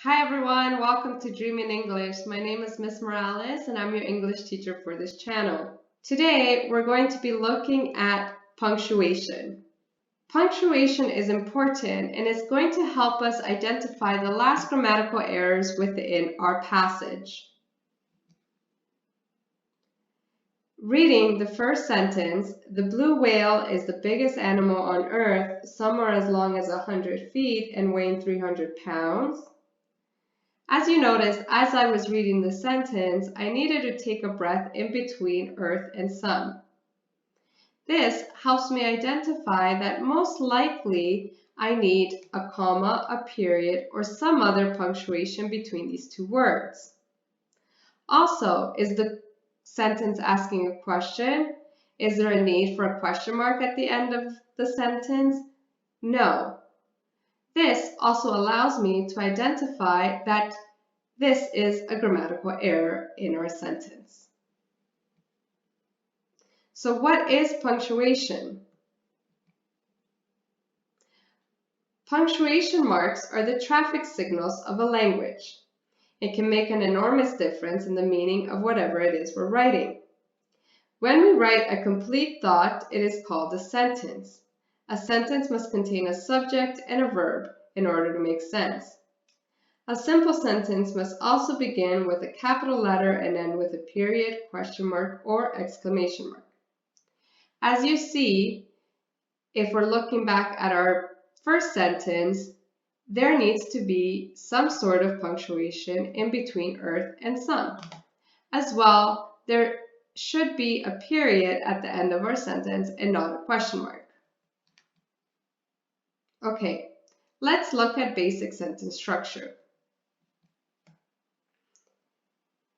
Hi everyone, welcome to Dream in English. My name is Miss Morales and I'm your English teacher for this channel. Today we're going to be looking at punctuation. Punctuation is important and it's going to help us identify the last grammatical errors within our passage. Reading the first sentence, the blue whale is the biggest animal on earth. Some are as long as 100 feet and weighing 300 pounds. As you noticed, as I was reading the sentence, I needed to take a breath in between earth and sun. This helps me identify that most likely I need a comma, a period, or some other punctuation between these two words. Also, is the sentence asking a question? Is there a need for a question mark at the end of the sentence? No. This also allows me to identify that this is a grammatical error in our sentence. So what is punctuation? Punctuation marks are the traffic signals of a language. It can make an enormous difference in the meaning of whatever it is we're writing. When we write a complete thought, it is called a sentence. A sentence must contain a subject and a verb in order to make sense. A simple sentence must also begin with a capital letter and end with a period, question mark, or exclamation mark. As you see, if we're looking back at our first sentence, there needs to be some sort of punctuation in between earth and sun. As well, there should be a period at the end of our sentence and not a question mark. Okay, let's look at basic sentence structure.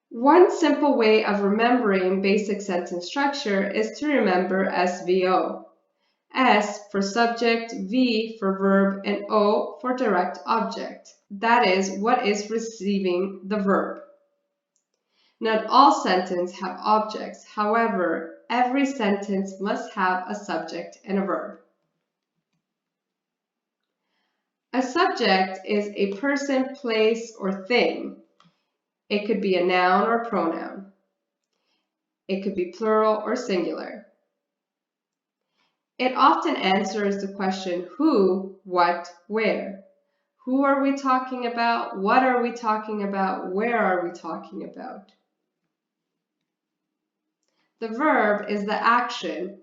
One simple way of remembering basic sentence structure is to remember SVO. S for subject, V for verb, and O for direct object. That is, what is receiving the verb. Not all sentences have objects. However, every sentence must have a subject and a verb. A subject is a person, place, or thing. It could be a noun or pronoun. It could be plural or singular. It often answers the question who, what, where. Who are we talking about? What are we talking about? Where are we talking about? The verb is the action,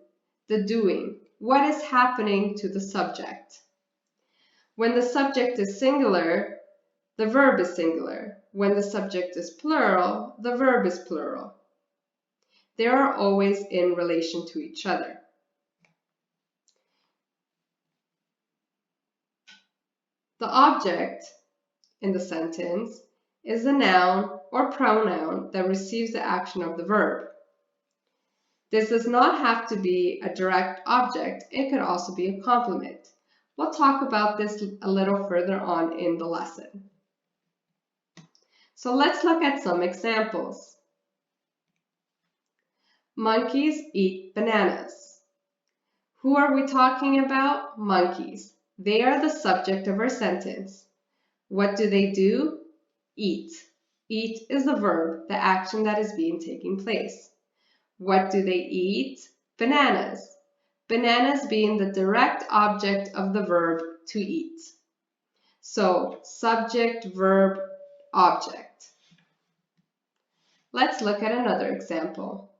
the doing. What is happening to the subject? When the subject is singular, the verb is singular. When the subject is plural, the verb is plural. They are always in relation to each other. The object in the sentence is the noun or pronoun that receives the action of the verb. This does not have to be a direct object. It could also be a complement. We'll talk about this a little further on in the lesson. So let's look at some examples. Monkeys eat bananas. Who are we talking about? Monkeys. They are the subject of our sentence. What do they do? Eat. Eat is the verb, the action that is being taking place. What do they eat? Bananas. Bananas being the direct object of the verb to eat. So, subject, verb, object. Let's look at another example.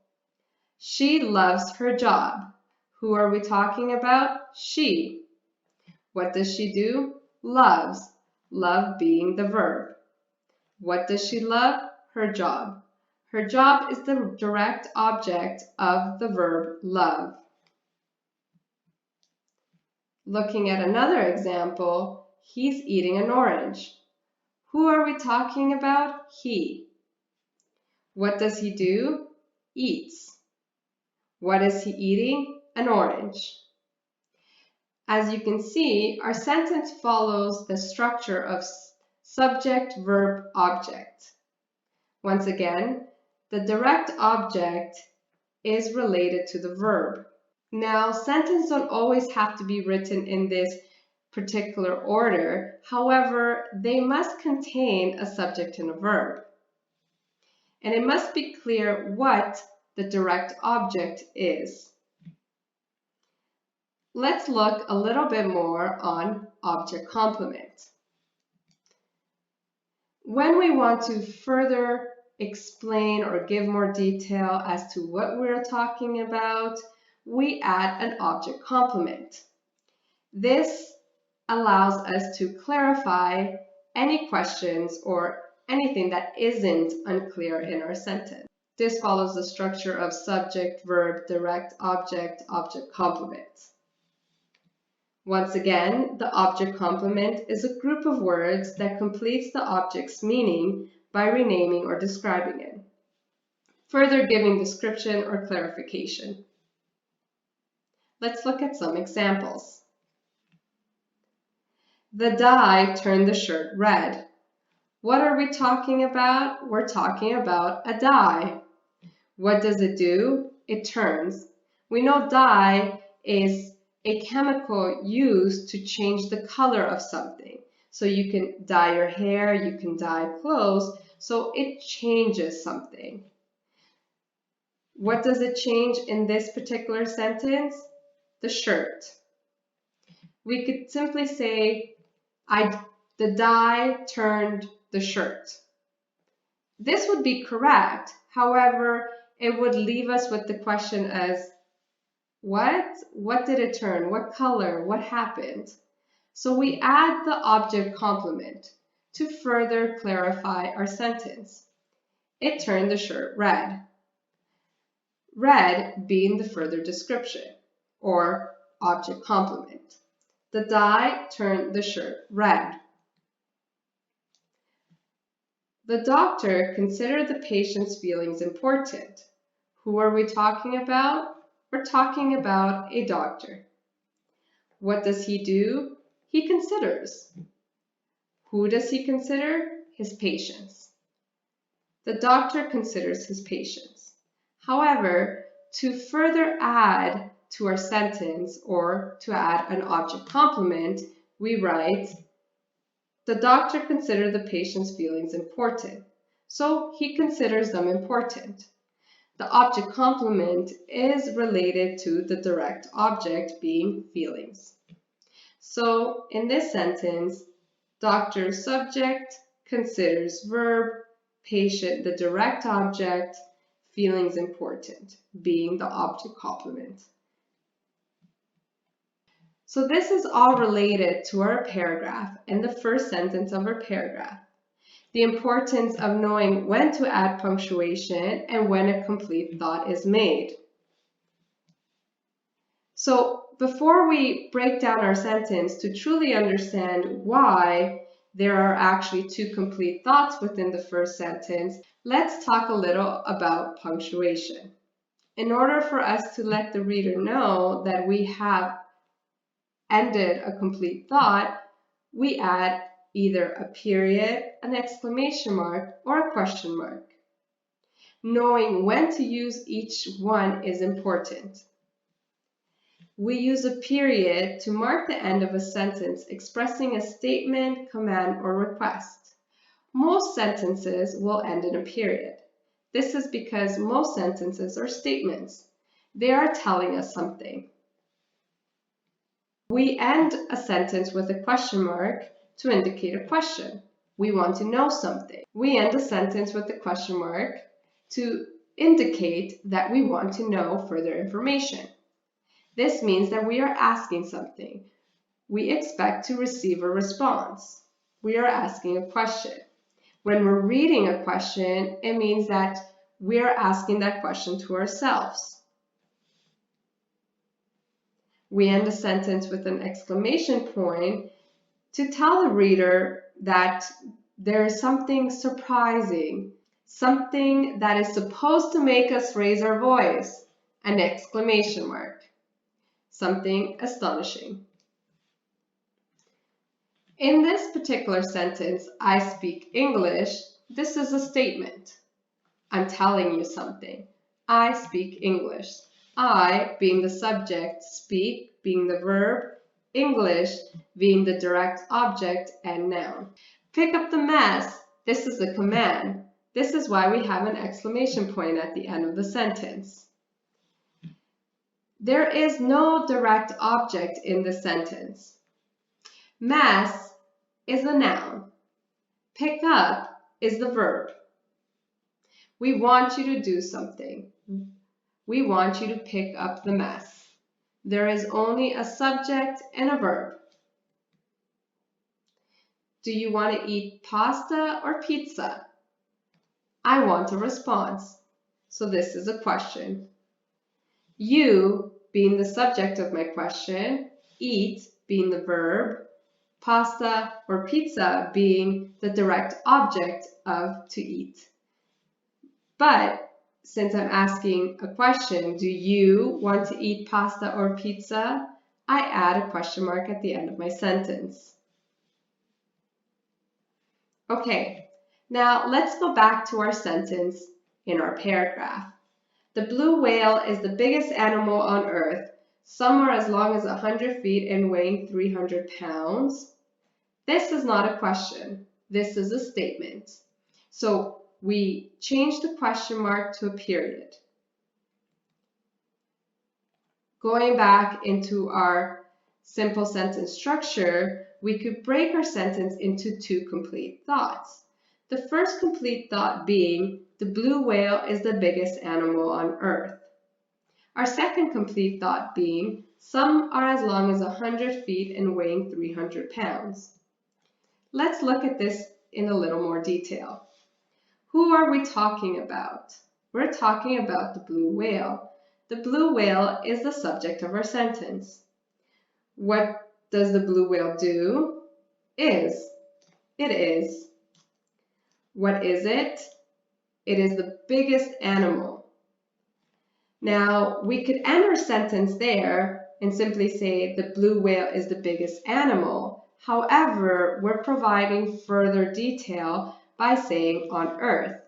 She loves her job. Who are we talking about? She. What does she do? Loves. Love being the verb. What does she love? Her job. Her job is the direct object of the verb love. Looking at another example, he's eating an orange. Who are we talking about? He. What does he do? Eats. What is he eating? An orange. As you can see, our sentence follows the structure of subject, verb, object. Once again, the direct object is related to the verb. Now, sentences don't always have to be written in this particular order. However, they must contain a subject and a verb. And it must be clear what the direct object is. Let's look a little bit more on object complement. When we want to further explain or give more detail as to what we're talking about, we add an object complement. This allows us to clarify any questions or anything that isn't unclear in our sentence. This follows the structure of subject, verb, direct object, object complement. Once again, the object complement is a group of words that completes the object's meaning by renaming or describing it, further giving description or clarification. Let's look at some examples. The dye turned the shirt red. What are we talking about? We're talking about a dye. What does it do? It turns. We know dye is a chemical used to change the color of something. So you can dye your hair, you can dye clothes, so it changes something. What does it change in this particular sentence? The shirt. We could simply say, the dye turned the shirt. This would be correct. However, it would leave us with the question as, what? What did it turn? What color? What happened? So we add the object complement to further clarify our sentence. It turned the shirt red. Red being the further description or object complement. The dye turned the shirt red. The doctor considered the patient's feelings important. Who are we talking about? We're talking about a doctor. What does he do? He considers. Who does he consider? His patients. The doctor considers his patients. However, to further add to our sentence or to add an object complement, we write, the doctor considered the patient's feelings important. So he considers them important. The object complement is related to the direct object being feelings. So in this sentence, doctor subject considers verb, patient the direct object, feelings important being the object complement. So this is all related to our paragraph and the first sentence of our paragraph. The importance of knowing when to add punctuation and when a complete thought is made. So before we break down our sentence to truly understand why there are actually two complete thoughts within the first sentence, let's talk a little about punctuation. In order for us to let the reader know that we have ended a complete thought, we add either a period, an exclamation mark, or a question mark. Knowing when to use each one is important. We use a period to mark the end of a sentence expressing a statement, command, or request. Most sentences will end in a period. This is because most sentences are statements. They are telling us something. We end a sentence with a question mark to indicate a question. We want to know something. We end a sentence with a question mark to indicate that we want to know further information. This means that we are asking something. We expect to receive a response. We are asking a question. When we're reading a question, it means that we are asking that question to ourselves. We end a sentence with an exclamation point to tell the reader that there is something surprising, something that is supposed to make us raise our voice, an exclamation mark, something astonishing. In this particular sentence, I speak English, this is a statement. I'm telling you something. I speak English. I being the subject, speak being the verb, English being the direct object and noun. Pick up the mess. This is a command. This is why we have an exclamation point at the end of the sentence. There is no direct object in the sentence. Mess is a noun. Pick up is the verb. We want you to do something. We want you to pick up the mess. There is only a subject and a verb. Do you want to eat pasta or pizza? I want a response. So this is a question. You being the subject of my question, eat being the verb, pasta or pizza being the direct object of to eat. But since I'm asking a question, do you want to eat pasta or pizza? I add a question mark at the end of my sentence. Okay, now let's go back to our sentence in our paragraph. The blue whale is the biggest animal on Earth. Some are as long as 100 feet and weighing 300 pounds. This is not a question. This is a statement. So we change the question mark to a period. Going back into our simple sentence structure, we could break our sentence into two complete thoughts. The first complete thought being, the blue whale is the biggest animal on Earth. Our second complete thought being, some are as long as 100 feet and weighing 300 pounds. Let's look at this in a little more detail. Who are we talking about? We're talking about the blue whale. The blue whale is the subject of our sentence. What does the blue whale do? It is. What is it? It is the biggest animal. Now, we could end our sentence there and simply say the blue whale is the biggest animal. However, we're providing further detail by saying on Earth.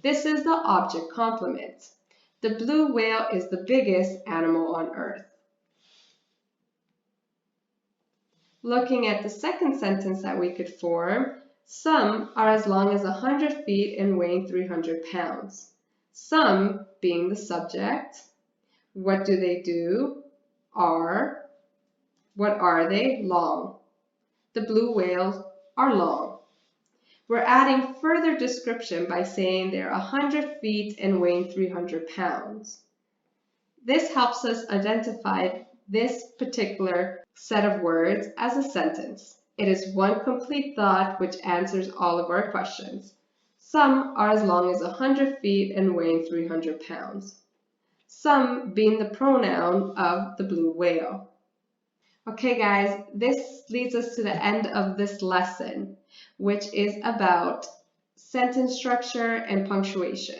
This is the object complement. The blue whale is the biggest animal on Earth. Looking at the second sentence that we could form, some are as long as 100 feet and weighing 300 pounds. Some being the subject. What do they do? Are. What are they? Long. The blue whales are long. We're adding further description by saying they're 100 feet and weighing 300 pounds. This helps us identify this particular set of words as a sentence. It is one complete thought which answers all of our questions. Some are as long as 100 feet and weighing 300 pounds. Some being the pronoun of the blue whale. Okay guys, this leads us to the end of this lesson, which is about sentence structure and punctuation.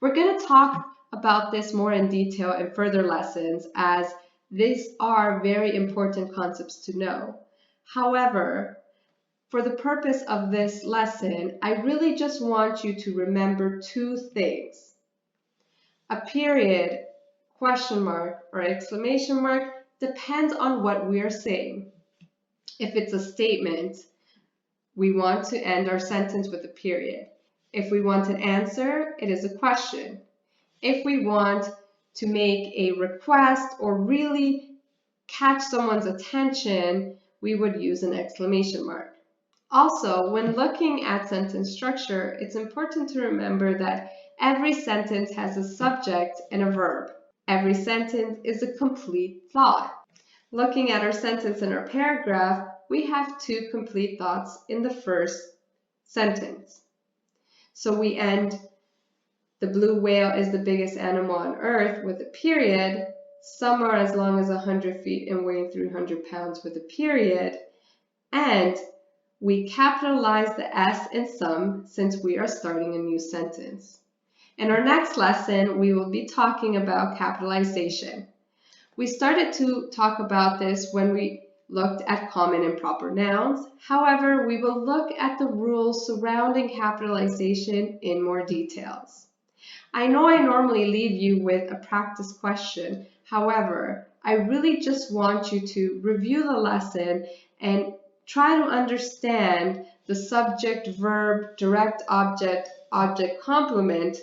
We're going to talk about this more in detail in further lessons, as these are very important concepts to know. However, for the purpose of this lesson, I really just want you to remember two things. A period, question mark, or exclamation mark depends on what we are saying. If it's a statement, we want to end our sentence with a period. If we want an answer, it is a question. If we want to make a request or really catch someone's attention, we would use an exclamation mark. Also, when looking at sentence structure, it's important to remember that every sentence has a subject and a verb. Every sentence is a complete thought. Looking at our sentence in our paragraph, we have two complete thoughts in the first sentence. So we end, the blue whale is the biggest animal on Earth with a period. Some are as long as 100 feet and weighing 300 pounds with a period. And we capitalize the S in some since we are starting a new sentence. In our next lesson, we will be talking about capitalization. We started to talk about this when we looked at common and proper nouns. However, we will look at the rules surrounding capitalization in more details. I know I normally leave you with a practice question. However, I really just want you to review the lesson and try to understand the subject, verb, direct object, object complement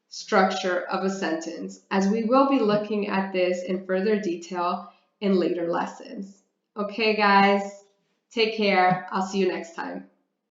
structure of a sentence, as we will be looking at this in further detail in later lessons. Okay, guys, take care. I'll see you next time.